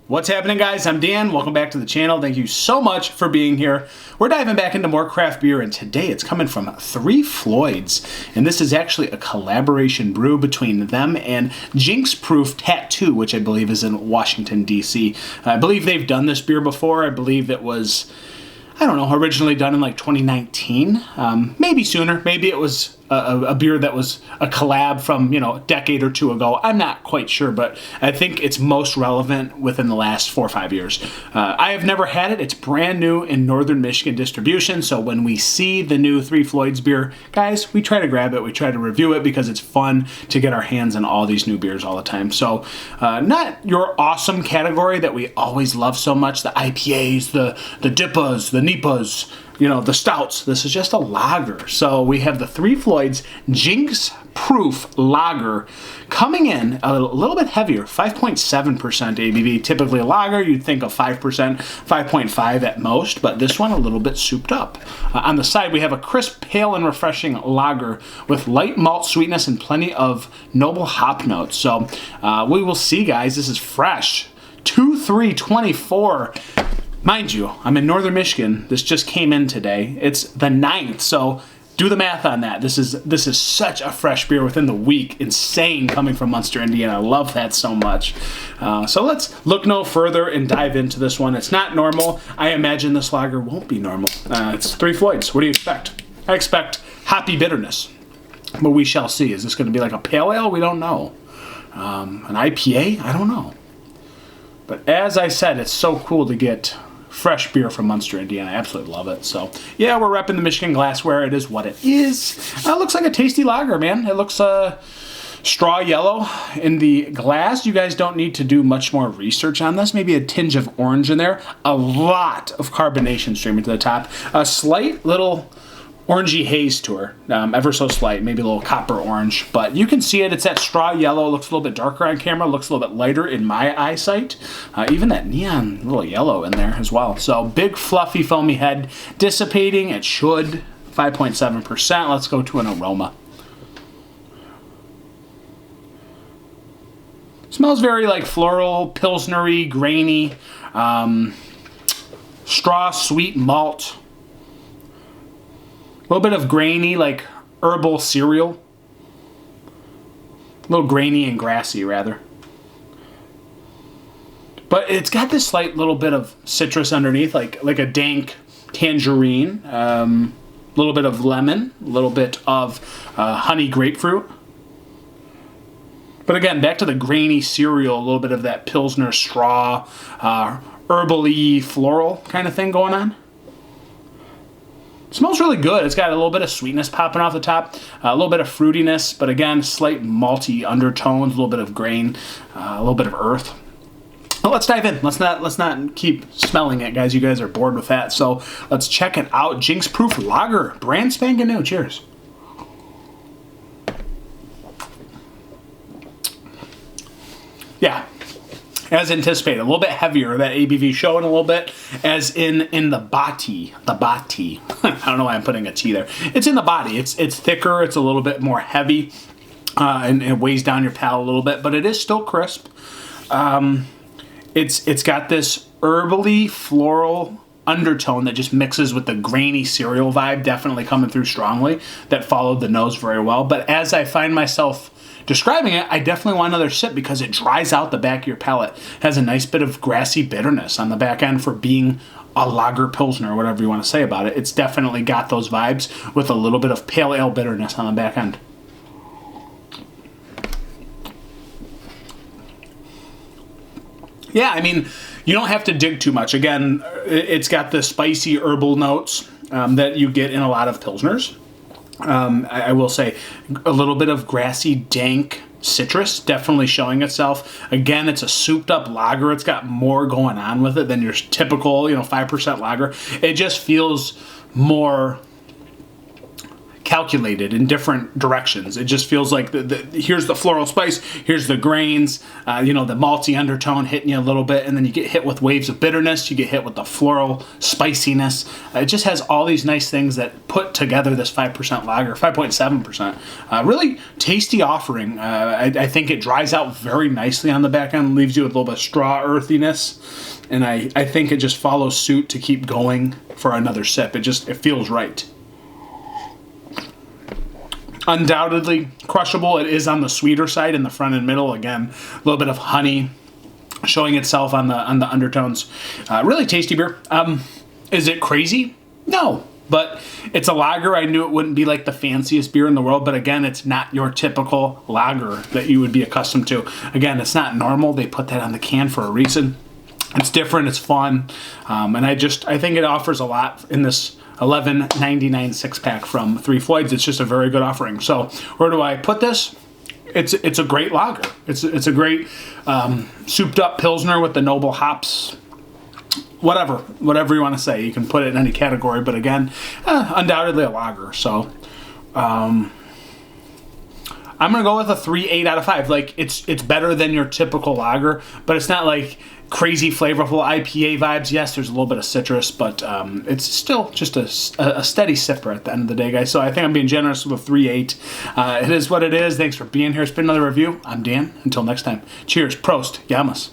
What's happening, guys? I'm Dan. Welcome back to the channel. Thank you so much for being here. We're diving back into more craft beer, and today it's coming from Three Floyds, and this is actually a collaboration brew between them and Jinx Proof Tattoo, which I believe is in Washington, D.C. I believe they've done this beer before. I believe it was, I don't know, originally done in like 2019, maybe sooner. Maybe it was a beer that was a collab from, a decade or two ago. I'm not quite sure, but I think it's most relevant within the last 4 or 5 years. I have never had it. It's brand new in Northern Michigan distribution, so when we see the new Three Floyds beer, guys, we try to grab it, we try to review it because it's fun to get our hands on all these new beers all the time. So not your awesome category that we always love so much, the IPAs, the DIPAs, the NEPAs, the stouts. This is just a lager. So we have the Three Floyds Jinx Proof Lager coming in a little bit heavier, 5.7% ABV. Typically a lager, you'd think of 5%, 5.5 at most, but this one a little bit souped up. On the side, we have a crisp, pale, and refreshing lager with light malt sweetness and plenty of noble hop notes. So we will see, guys. This is fresh. 2/3/24. Mind you, I'm in Northern Michigan. This just came in today. It's the 9th, so do the math on that. This is such a fresh beer within the week. Insane coming from Munster, Indiana. I love that so much. So let's look no further and dive into this one. It's not normal. I imagine this lager won't be normal. It's Three Floyds. What do you expect? I expect hoppy bitterness, but we shall see. Is this going to be like a pale ale? We don't know. An IPA? I don't know. But as I said, it's so cool to get fresh beer from Munster, Indiana. I absolutely love it. So, yeah, we're repping the Michigan glassware. It is what it is. It looks like a tasty lager, man. It looks straw yellow in the glass. You guys don't need to do much more research on this. Maybe a tinge of orange in there. A lot of carbonation streaming to the top. A slight little orangey haze to her, ever so slight, maybe a little copper orange, but you can see it. It's that straw yellow. Looks a little bit darker on camera, looks a little bit lighter in my eyesight. Even that neon little yellow in there as well. So big fluffy foamy head, dissipating. It should. 5.7%. Let's go to an aroma. Smells very like floral, pilsnery, grainy, straw sweet malt. A little bit of grainy, like herbal cereal. A little grainy and grassy, rather. But it's got this slight little bit of citrus underneath, like a dank tangerine. A little bit of lemon. A little bit of honey grapefruit. But again, back to the grainy cereal. A little bit of that Pilsner straw, herbal-y, floral kind of thing going on. Smells really good. It's got a little bit of sweetness popping off the top, a little bit of fruitiness, but again, slight malty undertones, a little bit of grain, a little bit of earth. Well, let's dive in. Let's not keep smelling it, guys. You guys are bored with that. So let's check it out. Jinx Proof Lager, brand spanking new. Cheers. Yeah. As anticipated, a little bit heavier, that ABV showing a little bit, as in the body. The body. I don't know why I'm putting a T there. It's in the body. It's thicker. It's a little bit more heavy, and it weighs down your palate a little bit, but it is still crisp. It's got this herbally floral undertone that just mixes with the grainy cereal vibe, definitely coming through strongly. That followed the nose very well. But as I find myself describing it, I definitely want another sip because it dries out the back of your palate. It has a nice bit of grassy bitterness on the back end for being a lager pilsner, or whatever you want to say about it. It's definitely got those vibes with a little bit of pale ale bitterness on the back end. Yeah, I mean, you don't have to dig too much. Again, it's got the spicy herbal notes that you get in a lot of pilsners. I will say a little bit of grassy, dank citrus definitely showing itself. Again, it's a souped up lager. It's got more going on with it than your typical, 5% lager. It just feels more calculated in different directions. It just feels like here's the floral spice, here's the grains, you know, the malty undertone hitting you a little bit, and then you get hit with waves of bitterness, you get hit with the floral spiciness. It just has all these nice things that put together this 5% lager, 5.7%. Really tasty offering. I think it dries out very nicely on the back end, leaves you with a little bit of straw earthiness, and I think it just follows suit to keep going for another sip. It feels right. Undoubtedly crushable. It is on the sweeter side in the front and middle. Again, a little bit of honey showing itself on the undertones. Really tasty beer. Is it crazy? No, but it's a lager. I knew it wouldn't be like the fanciest beer in the world, but again, it's not your typical lager that you would be accustomed to. Again, it's not normal. They put that on the can for a reason. It's different. It's fun, and I think it offers a lot in this $11.99 6-pack from Three Floyds. It's just a very good offering. So where do I put this? It's a great lager. It's a great souped up pilsner with the noble hops. Whatever you want to say, you can put it in any category. But again, undoubtedly a lager. So I'm gonna go with a 3.8 out of 5. Like it's better than your typical lager, but it's not like crazy flavorful IPA vibes. Yes, there's a little bit of citrus, but it's still just a steady sipper at the end of the day, guys. So I think I'm being generous with 3.8. It is what it is. Thanks for being here. It's been another review. I'm Dan. Until next time. Cheers. Prost. Yamas.